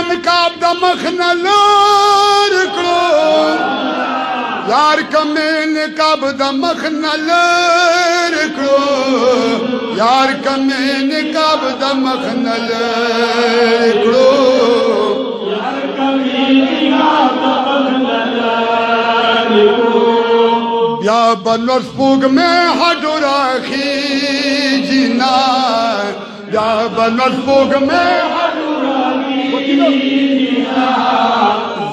نقاب د مخ نه لر کړو یار کمه نقاب د مخ نه لر کړو یار کمه نقاب د مخ نه لر کړو یار کمه نقاب د مخ نه لر کړو بیا بنور سپوږ مې هډو راخي جنا بیا بنور سپوږ مې هډو راخي جنا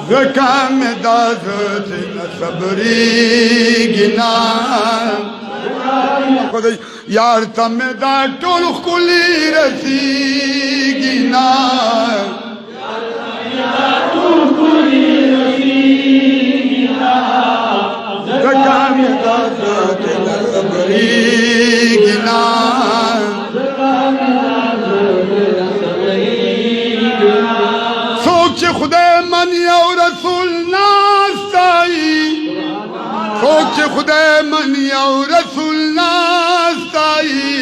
زکام دازت صبری گنا خدای یار تم دا ټول خلی رسیږي نا زکام دازت صبری گنا سوچ خدای من او رسول ناستایی سوچ خدای من او رسول ناستایی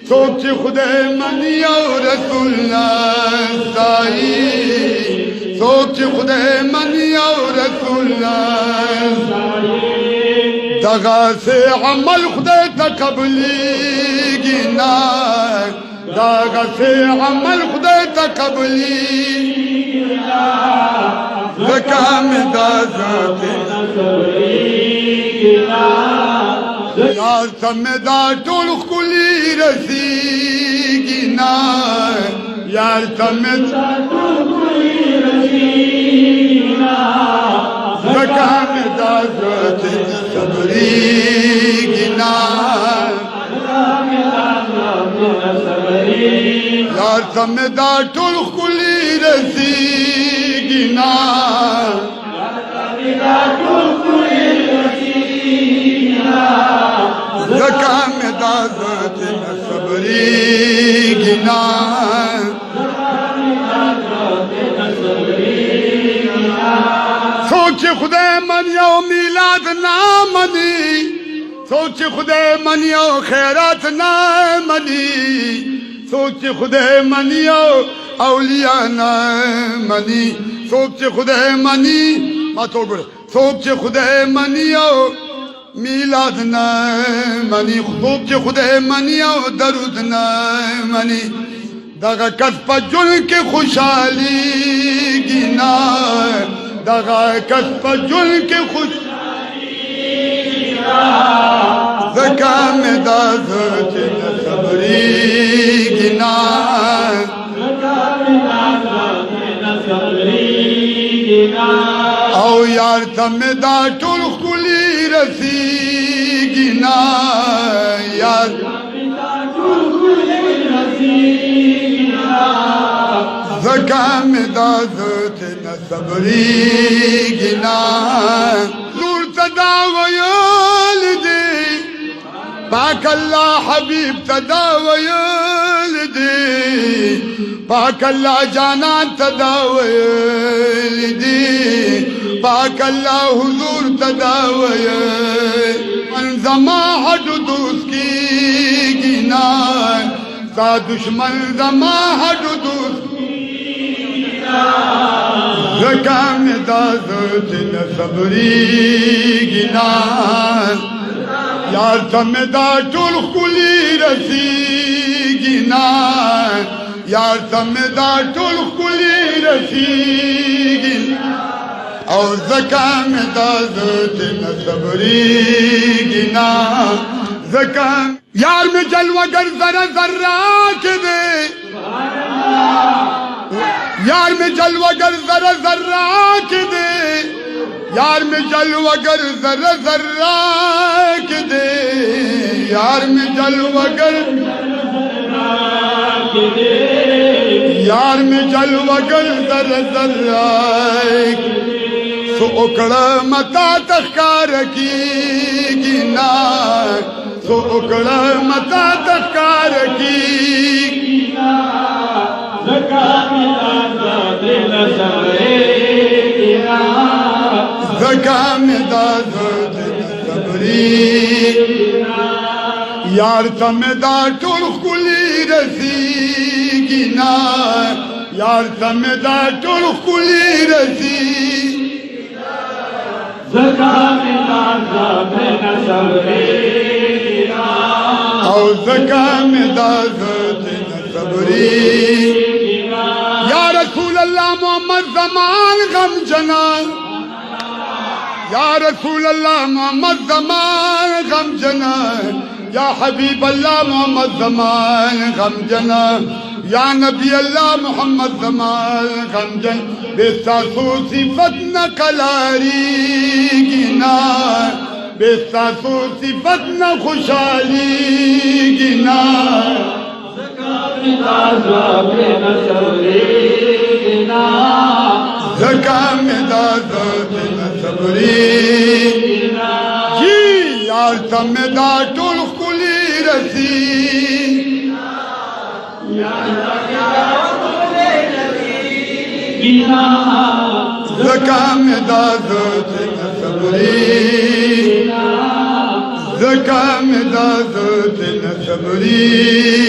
سوچ خدای من او رسول ناستایی سوچ خدای من او رسول ناستایی دغا سے عمل خدای تقبلیگی نا دغا سے عمل خدای تقبلیگی نا زکام دازت یار سمدا ټول خلی رسیږي نا یار سمدا ټول خلی رسیږي نا زکام دازت صبریږي نا یار سمدا ټول خلی رسیږي نا زکام دازت صبریږي نا سوچ خدای من یو میلاد نه منی سوچ خدای من یو خیرات نه منی سوچ خدای من یو اولیاء نه منی سوچ خدای منی ما تو ګور سوچ خدای من یو میلاد نه منی سوچ خدای من یو درود نه منی دغه کس په جون کې خوشحالي ګنا دغه کس په جون کې خوشحالي ګنا زکام دازت صبری ګنا زکام دازت صبری ګنا او یار تم دا ټول خلی رسیږي نا یار زکام دازت صبریږي نا نور تدا ویل دی پاک الله حبیب تدا ویل دی پاک الله جانان تدا ویل دی پاک الله حضور تدا ویل من زما هډو دوست کیږي نا ستا دشمن زما هډو دوست زکام دازت صبریږي نا یار تم دا ټول خلی رسیږي نا یار تم دا ټول خلی رسیږي او زکام دازت صبریږي نا زکام یار میں جلوہ گر ذرا ذرہ کے دے یار میں جلوہ گر ذرا ذرہ کے دے یار میں جلوہ گر ذرا ذرہ کے دے یار میں جلوہ گر یار میں جلوہ گر ذرا ذرہ سو اکڑا متا تخکار کی نا سو اکڑا متا تخکار کی زکام دازت صبری یار تم دا ټول خلی رسیږي نا यार तमेदा टुल कुली रसी ज़कामेदा ज़ाबिन सबरीना औ ज़कामेदा ज़ाबिन सबरीना या रसूल अल्लाह मोहम्मद ज़मान गम जना या रसूल अल्लाह मोहम्मद ज़मान गम जना या हबीब अल्लाह मोहम्मद ज़मान गम जना या नबी अल्लाह मोहम्मद ज़मान गम जन बेसासो सिफत न कलारी गिना बेसासो सिफत न खुशहाली गिना ज़कामेदा ज़ाबिन सबरीना ज़कामेदा ज़ाबिन सबरीना जी यार तमेदा टुल कुली रसी ज़कामेदा ज़ाबिन सबरीना ज़कामेदा ज़ाबिन सबरीना